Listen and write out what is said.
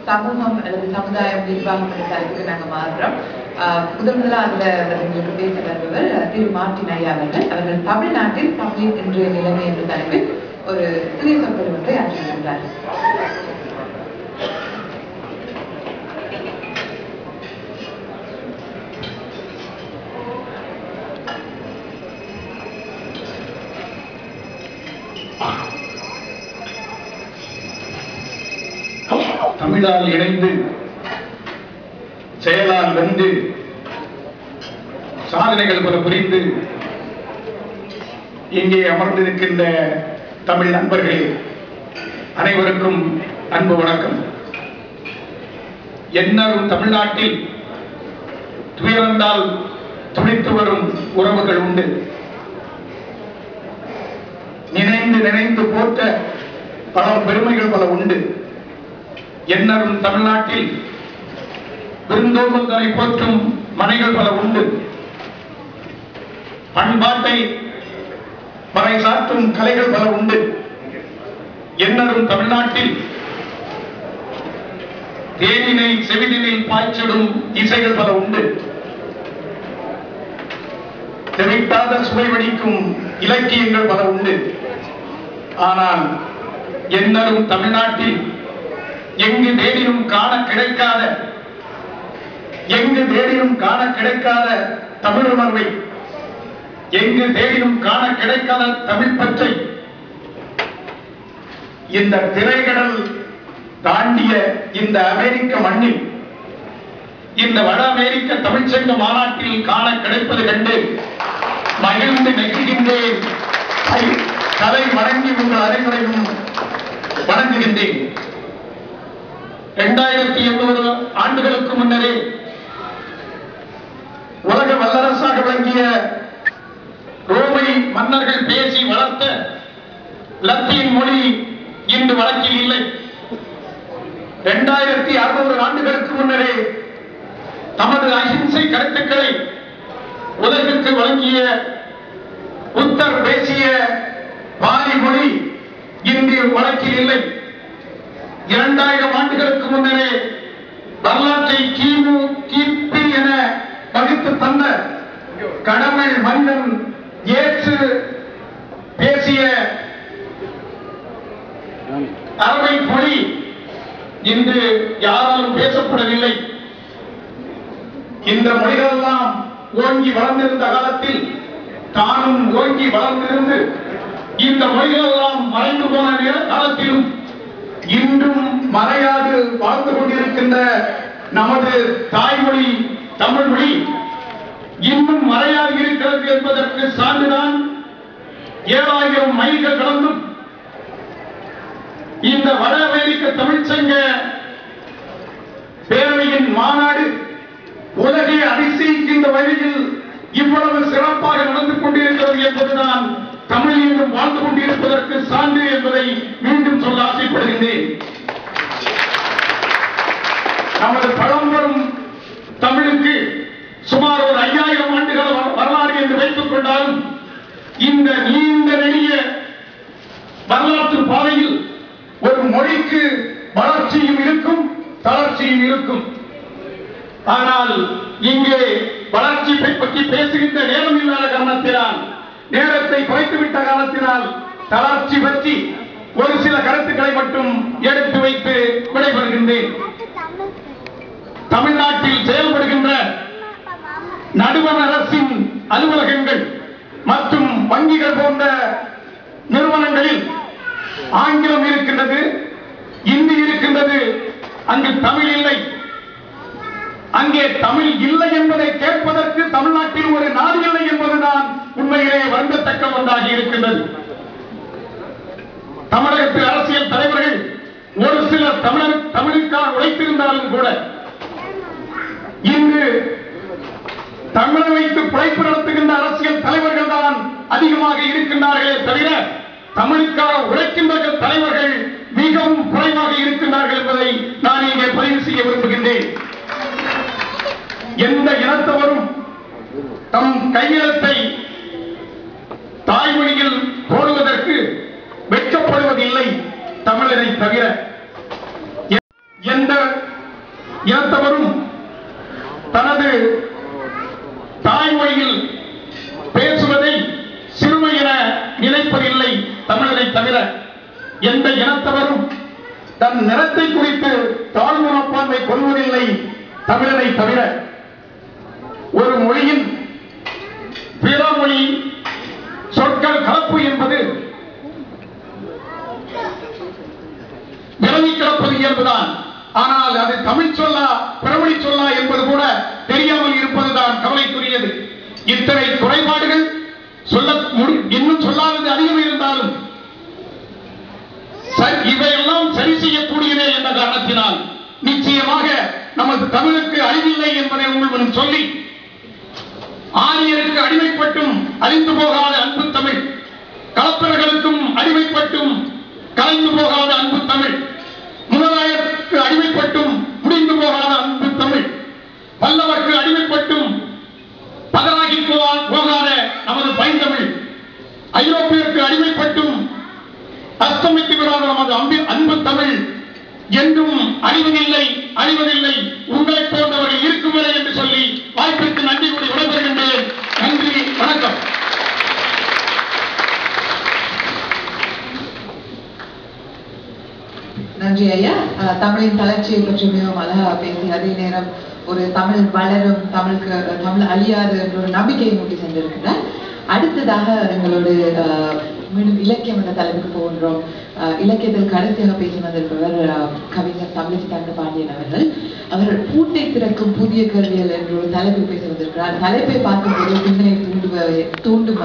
சமூகம் அல்லது சமுதாயம் நிர்வாகம் என்ற தலைப்புக்கு நாங்கள் மாறுறோம். முதலா அதுல உங்களுக்கு பேச வருபவர் திரு மார்ட்டின் ஐயா அவர்கள் தமிழ்நாட்டில் தமிழின் இன்றைய நிலைமை என்ற தலைப்பில் ஒரு சிறிய சொற்பொழிவை ஆற்றியிருக்கிறார். தமிழால் இணைந்து செயலால் வென்று சாதனைகள் பல புரிந்து இங்கே அமர்ந்திருக்கின்ற தமிழ் நண்பர்களே அனைவருக்கும் அன்பு வணக்கம். எந்நரும் தமிழ்நாட்டில் துயரந்தால் துடித்து வரும் உறவுகள் உண்டு. நினைந்து நினைந்து போற்ற பல பெருமைகள் பல உண்டு. எந்நரும் தமிழ்நாட்டில் விருந்தோம்பல்களை போற்றும் மனைகள் பல உண்டு. பண்பாட்டை பறைசாற்றும் கலைகள் பல உண்டு. எந்நரும் தமிழ்நாட்டில் தேனினை செவிதினில் பாய்ச்சிடும் இசைகள் பல உண்டு. தெவிட்டாத சுவை வடிக்கும் இலக்கியங்கள் பல உண்டு. ஆனால் எந்நரும் தமிழ்நாட்டில் எங்கு தேடியும் காண கிடைக்காத தமிழ் உணர்வை, எங்கு தேடியும் காண கிடைக்காத தமிழ் பற்றை இந்த திரைக்கடல் தாண்டிய இந்த அமெரிக்க மண்ணில் இந்த வட அமெரிக்க தமிழ்ச்சங்க மாநாட்டில் காண கிடைப்பது கண்டு மகிழ்ந்து நெகிழ்கின்றேன். தலை வணங்கி உங்கள் அனைவரையும் வணங்குகின்றேன். 2800 ஆண்டுகளுக்கு முன்னரே உலக வல்லரசாக விளங்கிய ரோமை மன்னர்கள் பேசி வளர்த்த லத்தீன் மொழி இன்று வழக்கில் இல்லை. 2600 ஆண்டுகளுக்கு முன்னரே தமது அஹிம்சை கருத்துக்களை உலகிற்கு வழங்கிய உத்தர் பேசிய பாலி மொழி இன்று வழக்கில் இல்லை. 2000 ஆண்டுகளுக்கு முன்னரே வரலாற்றை கிமு கிபி என வகுத்து தந்த கடவுள் மனிதன் இயேசு பேசிய அரபை மொழி இன்று யாராலும் பேசப்படவில்லை. இந்த மொழிகளெல்லாம் ஓங்கி வளர்ந்திருந்த காலத்தில் தானும் ஓங்கி வளர்ந்திருந்து இந்த மொழிகளெல்லாம் மறைந்து போன காலத்திலும் இன்றும் மறையாது வாழ்ந்து கொண்டிருக்கின்ற நமது தாய்மொழி தமிழ் மொழி இன்னும் மறையாது இருக்கிறது என்பதற்கு சான்றுதான் 7000 மைல்கள் கடந்தும் இந்த வட அமெரிக்க தமிழ்ச்சங்க பேரவையின் மாநாடு உலகை அதிசயிக்கின்ற வழியில் இவ்வளவு சிறப்பாக நடந்து கொண்டிருக்கிறது என்பதுதான் தமிழ் இன்னும் வாழ்ந்து கொண்டிருப்பதற்கு சான்று என்பதை மீண்டும் சொல்ல ஆசைப்படுகின்றேன். நமது பழம்பெரும் தமிழுக்கு சுமார் ஒரு 5000 ஆண்டுகள் வரலாறு என்று வைத்துக் கொண்டாலும் இந்த நீண்ட நெடிய வரலாற்று பாதையில் ஒரு மொழிக்கு வளர்ச்சியும் இருக்கும், தளர்ச்சியும் இருக்கும். ஆனால் இங்கே வளர்ச்சி பற்றி பேசுகின்ற நேரம் இல்லாத காரணத்தினால், நேரத்தை குறைத்துவிட்ட காரணத்தினால் தளர்ச்சி பற்றி ஒரு சில கருத்துக்களை மட்டும் எடுத்து வைத்து விடைபெறுகின்றேன். தமிழ்நாட்டில் செயல்படுகின்ற நடுவண் அரசின் அலுவலகங்கள் மற்றும் வங்கிகள் போன்ற நிறுவனங்களில் ஆங்கிலம் இருக்கின்றது, இந்தி இருக்கின்றது, அங்கு தமிழ் இல்லை. அங்கே தமிழ் இல்லை என்பதை கேட்பதற்கு தமிழ்நாட்டில் ஒரு நாடு இல்லை என்பதுதான் உண்மையிலே வருந்தத்தக்க ஒன்றாக இருக்கின்றது. தமிழகத்தில் அரசியல் தலைவர்கள் ஒரு சிலர் தமிழுக்காக உழைத்திருந்தாலும் கூட இன்று தமிழை வைத்து பிழைப்பு நடத்துகின்ற அரசியல் தலைவர்கள் தான் அதிகமாக இருக்கின்றார்களே தவிர தமிழுக்காக உழைக்கின்ற தலைவர்கள் மிகவும் குறைவாக இருக்கின்றார்கள் என்பதை நான் இங்கே பதிவு செய்ய விரும்புகின்றேன். எந்த இனத்தவரும் தம் கையெழுத்தை தாய்மொழியில் போடுவதற்கு வெட்கப்படுவதில்லை தமிழரை தவிர. எந்த இனத்தவரும் தனது தாய்மொழியில் பேசுவதை சிறுமை என நினைப்பதில்லை தமிழரை தவிர. எந்த இனத்தவரும் தன் நிறத்தை குறித்து தாழ்வு மனப்பான்மை கொள்வதில்லை தமிழரை தவிர. ஒரு மொழியின் பிற மொழி சொற்கள் கலப்பு என்பது விலகி கிடப்பது இயல்புதான். ஆனால் அது தமிழ் சொல்லா பிறமொழி சொல்லா என்பது கூட தெரியாமல் இருப்பதுதான் கவலைக்குரியது. இத்தனை குறைபாடுகள் இன்னும் சொல்லாதது அதிகம் இருந்தாலும் இவையெல்லாம் சரி செய்யக்கூடியதே என்ற காரணத்தினால் நிச்சயமாக நமது தமிழுக்கு அழிவில்லை என்பதை உங்களுடன் சொல்லி, ஆரியருக்கு அடிமைப்பட்டும் அழிந்து போகாத அன்பு தமிழ், கலப்பர்களுக்கும் அடிமைப்பட்டும் கலைந்து போகாத அன்பு தமிழ், முகலாயருக்கு அடிமைப்பட்டும் முடிந்து போகாத அன்பு தமிழ், பல்லவருக்கு அடிமைப்பட்டும் பதறாகி போகாத நமது பைந்தமிழ், ஐரோப்பியருக்கு அடிமைப்பட்டும் அஸ்தமித்து விடாத நமது அன்பு தமிழ் என்றும் அழிவதில்லை அழிவதில்லை, உங்களை போன்றவர்கள் இருக்கும் வரை என்று சொல்லி வாய்ப்பிற்கு நன்றி கூறி விடைபெறுகின்றேன். நன்றி, வணக்கம். நன்றி ஐயா. தமிழின் தளர்ச்சியை பற்றி மிகவும் அழகாக பேசி, அதே நேரம் ஒரு தமிழ் வளரும், தமிழ் அழியாது என்ற ஒரு நம்பிக்கையை நோக்கி சென்றிருக்கிறார். அடுத்ததாக எங்களோடு மீண்டும் இலக்கியம் என்ற தலைப்புக்கு போகின்றோம். இலக்கியத்தில் கடைசியாக பேசி வந்திருப்பவர் கவிஞர் தமிழிசை தங்கபாண்டியன் அவர்கள். அவர் பூட்டை திறக்கும் புதிய கருவியல் என்ற ஒரு தலைப்பை பேசி வந்திருக்கிறார். தலைப்பை பார்க்கும்போது சிந்தனை தூண்டும்